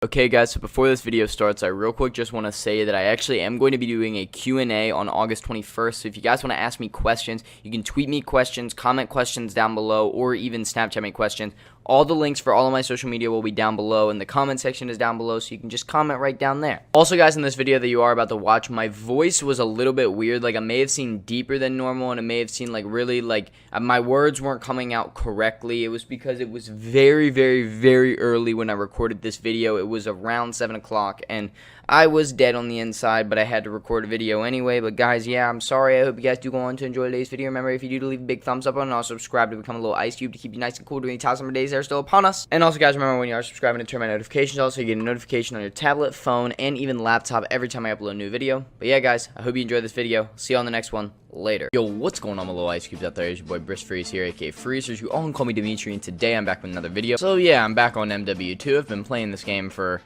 Okay guys, so before this video starts, I real quick just want to say that I actually am going to be doing a Q&A on August 21st, so if you guys want to ask me questions, you can tweet me questions, comment questions down below, or even Snapchat me questions. All the links for all of my social media will be down below, and the comment section is down below, so you can just comment right down there. Also guys, in this video that you are about to watch, my voice was a little bit weird. Like, I may have seemed deeper than normal, and it may have seemed like really, like, my words weren't coming out correctly. It was because it was very early when I recorded this video. It was around 7 o'clock, and I was dead on the inside, but I had to record a video anyway. But guys, yeah, I'm sorry. I hope you guys do go on to enjoy today's video. Remember, if you do, to leave a big thumbs up on, and also subscribe to become a little ice cube to keep you nice and cool during the summer days that are still upon us. And also guys, remember, when you are subscribing, to turn my notifications on, so you get a notification on your tablet, phone, and even laptop every time I upload a new video. But yeah guys, I hope you enjoyed this video. See you on the next one. Later. Yo, what's going on, my little ice cubes out there? It's your boy Briss Freeze here, aka Freezers. You all can call me Dimitri, and today I'm back with another video. So yeah, I'm back on MW2. I've been playing this game for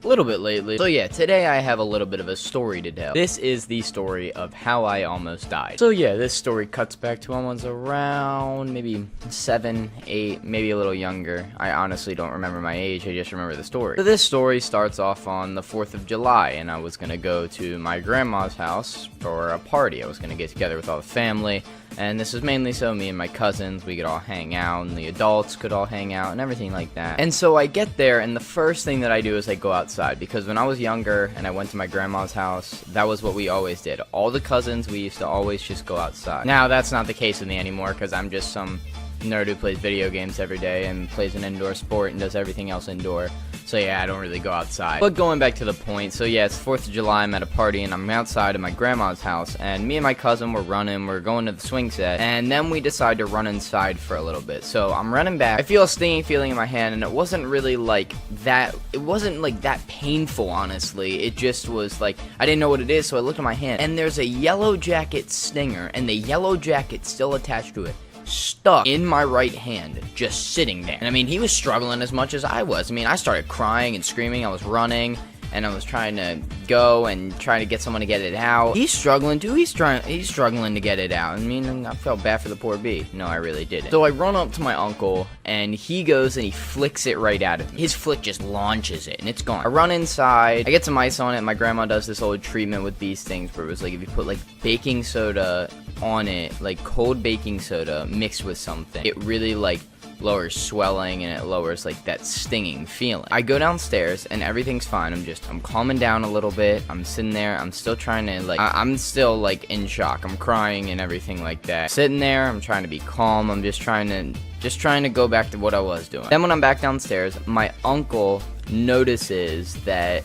a little bit lately. So yeah, today I have a little bit of a story to tell. This is the story of how I almost died. So yeah, this story cuts back to when I was around maybe 7, 8, maybe a little younger. I honestly don't remember my age, I just remember the story. So this story starts off on the 4th of July, and I was gonna go to my grandma's house for a party. I was gonna get together with all the family, and this is mainly so me and my cousins, we could all hang out, and the adults could all hang out, and everything like that. And so I get there, and the first thing that I do is I go outside, because when I was younger and I went to my grandma's house, that was what we always did. All the cousins, we used to always just go outside. Now, that's not the case with me anymore, because I'm just some nerd who plays video games every day and plays an indoor sport and does everything else indoor. So yeah, I don't really go outside. But going back to the point, so yeah, it's 4th of July, I'm at a party, and I'm outside of my grandma's house, and me and my cousin were running, we're going to the swing set, and then we decide to run inside for a little bit. So I'm running back, I feel a stinging feeling in my hand, and it wasn't really like that, it wasn't like that painful, honestly. It just was like, I didn't know what it is, so I looked at my hand, and there's a yellow jacket stinger, and the yellow jacket still attached to it, stuck in my right hand, just sitting there. And I mean, he was struggling as much as I was. I mean, I started crying and screaming. I was running, and I was trying to go and trying to get someone to get it out. He's struggling too. He's struggling to get it out. I mean, I felt bad for the poor bee. No, I really didn't. So I run up to my uncle, and he goes and he flicks it right out of me. His flick just launches it, and it's gone. I run inside. I get some ice on it. My grandma does this old treatment with these things where it was like, if you put like baking soda on it, like cold baking soda mixed with something, it really like lowers swelling, and it lowers like that stinging feeling. I go downstairs and everything's fine. I'm calming down a little bit. I'm sitting there, I'm still trying to like, I'm still like in shock. I'm crying and everything like that. Sitting there, I'm trying to be calm. I'm just trying to go back to what I was doing. Then when I'm back downstairs, my uncle notices that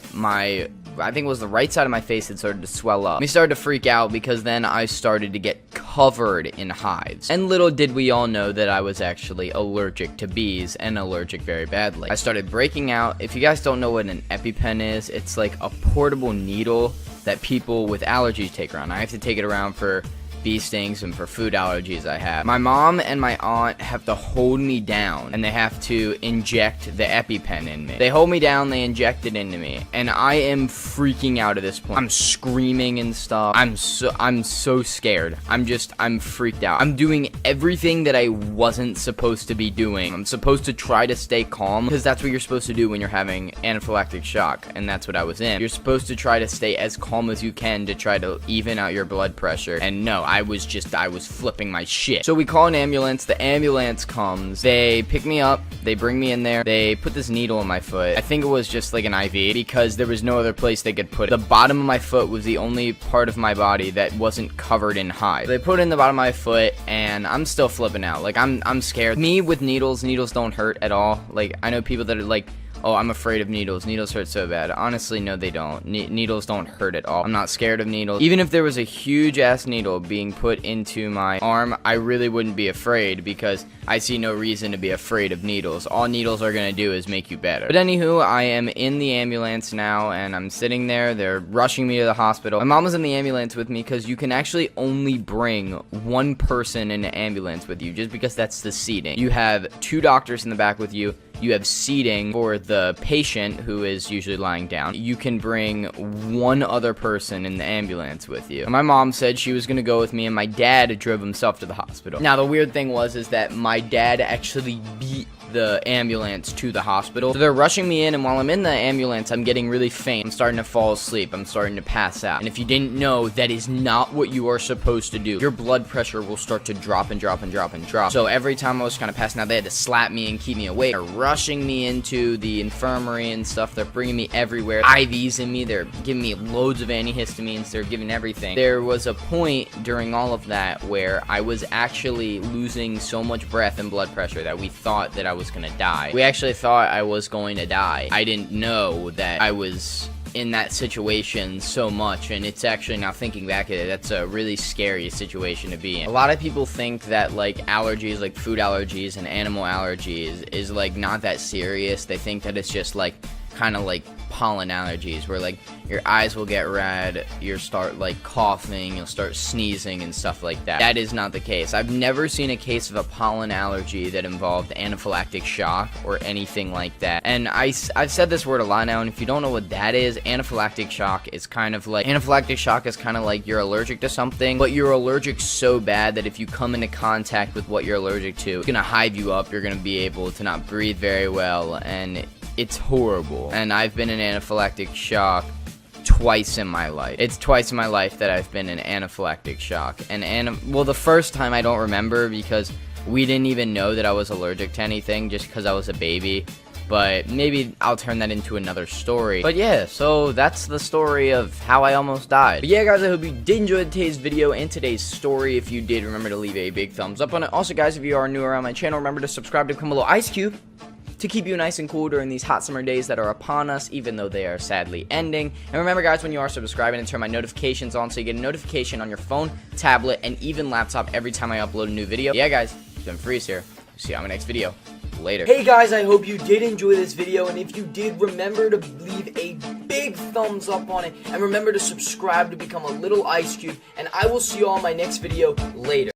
I think it was the right side of my face that started to swell up. We started to freak out, because then I started to get covered in hives. And little did we all know that I was actually allergic to bees, and allergic very badly. I started breaking out. If you guys don't know what an EpiPen is, it's like a portable needle that people with allergies take around. I have to take it around for bee stings and for food allergies I have. My mom and my aunt have to hold me down, and they have to inject the EpiPen in me. They hold me down, they inject it into me, and I am freaking out at this point. I'm screaming and stuff. I'm so scared. I'm freaked out. I'm doing everything that I wasn't supposed to be doing. I'm supposed to try to stay calm, because that's what you're supposed to do when you're having anaphylactic shock, and that's what I was in. You're supposed to try to stay as calm as you can to try to even out your blood pressure, and no, I was flipping my shit. So we call an ambulance. The ambulance comes. They pick me up. They bring me in there. They put this needle in my foot. I think it was just like an IV, because there was no other place they could put it. The bottom of my foot was the only part of my body that wasn't covered in hives. They put it in the bottom of my foot, and I'm still flipping out. Like, I'm scared. Me with needles don't hurt at all. Like, I know people that are like, oh, I'm afraid of needles. Needles hurt so bad. Honestly, no, they don't. Needles don't hurt at all. I'm not scared of needles. Even if there was a huge-ass needle being put into my arm, I really wouldn't be afraid, because I see no reason to be afraid of needles. All needles are going to do is make you better. But anywho, I am in the ambulance now, and I'm sitting there. They're rushing me to the hospital. My mom was in the ambulance with me, because you can actually only bring one person in an ambulance with you, just because that's the seating. You have 2 doctors in the back with you. You have seating for the patient, who is usually lying down. You can bring one other person in the ambulance with you. And my mom said she was gonna go with me, and my dad drove himself to the hospital. Now, the weird thing is that my dad actually beat the ambulance to the hospital. So they're rushing me in, and while I'm in the ambulance, I'm getting really faint. I'm starting to fall asleep. I'm starting to pass out. And if you didn't know, that is not what you are supposed to do. Your blood pressure will start to drop and drop and drop and drop. So every time I was kind of passing out, they had to slap me and keep me awake. They're rushing me into the infirmary and stuff. They're bringing me everywhere. IVs in me. They're giving me loads of antihistamines. They're giving everything. There was a point during all of that where I was actually losing so much breath and blood pressure that we thought that I was gonna die. We actually thought I was going to die. I didn't know that I was in that situation so much, and it's actually, now thinking back at it, that's a really scary situation to be in. A lot of people think that like allergies, like food allergies and animal allergies, is like not that serious. They think that it's just like kind of like pollen allergies, where like your eyes will get red, you'll start like coughing, you'll start sneezing and stuff like that. That is not the case. I've never seen a case of a pollen allergy that involved anaphylactic shock or anything like that. And I've said this word a lot now, and if you don't know what that is, anaphylactic shock is kind of like you're allergic to something, but you're allergic so bad that if you come into contact with what you're allergic to, it's gonna hive you up, you're gonna be able to not breathe very well, and it's horrible. And I've been in anaphylactic shock twice in my life. It's twice in my life that I've been in anaphylactic shock. And well, the first time I don't remember because we didn't even know that I was allergic to anything just because I was a baby. But maybe I'll turn that into another story. But yeah, so that's the story of how I almost died. But yeah, guys, I hope you did enjoy today's video and today's story. If you did, remember to leave a big thumbs up on it. Also, guys, if you are new around my channel, remember to subscribe to come below Ice Cube to keep you nice and cool during these hot summer days that are upon us, even though they are sadly ending. And remember, guys, when you are subscribing, to turn my notifications on so you get a notification on your phone, tablet, and even laptop every time I upload a new video. Yeah, guys, it's been Freeze here. See you on my next video. Later. Hey, guys, I hope you did enjoy this video, and if you did, remember to leave a big thumbs up on it, and remember to subscribe to become a little Ice Cube, and I will see you all in my next video later.